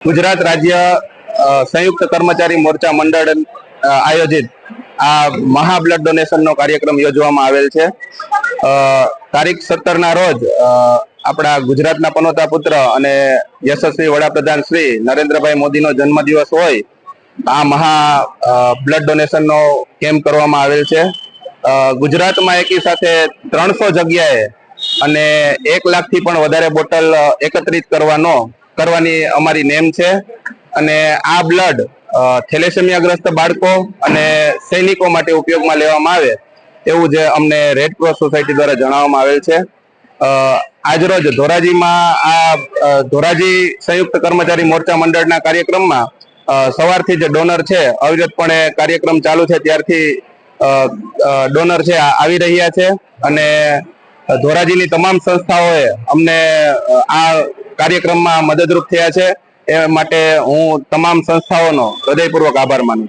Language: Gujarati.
ગુજરાત રાજ્ય સંયુક્ત કર્મચારી મોરચા મંડળ આયોજિત આ મહા બ્લડ ડોનેશન નો કાર્યક્રમ યોજવામાં આવેલ છે। તારીખ 17 ના રોજ આપણા ગુજરાતના પનોતા પુત્ર અને યશસ્વી વડાપ્રધાન શ્રી નરેન્દ્રભાઈ મોદીનો જન્મદિવસ હોય આ મહા બ્લડ ડોનેશન નો કેમ્પ કરવામાં આવેલ છે। ગુજરાતમાં એકી સાથે 300 જગ્યાએ અને 1 લાખથી પણ વધારે બોટલ એકત્રિત કરવાની અમારી નેમ છે અને આ બ્લડ થેલેસેમિયાગ્રસ્ત બાળકો અને સૈનિકો માટે ઉપયોગમાં લેવામાં આવે એવું જે અમને રેડ ક્રોસ સોસાયટી દ્વારા જણાવવામાં આવેલ છે। આજરોજ ધોરાજીમાં આ ધોરાજી સંયુક્ત કર્મચારી મોરચા મંડળના કાર્યક્રમમાં સવારથી જ ડોનર છે અવિરતપણે કાર્યક્રમ ચાલુ છે ત્યારથી ડોનર છે આવી રહ્યા છે અને ધોરાજીની તમામ સંસ્થાઓએ અમને આ કાર્યક્રમમાં મદદરૂપ થયા છે। એ માટે હું તમામ સંસ્થાઓનો હૃદયપૂર્વક આભાર માનું છું।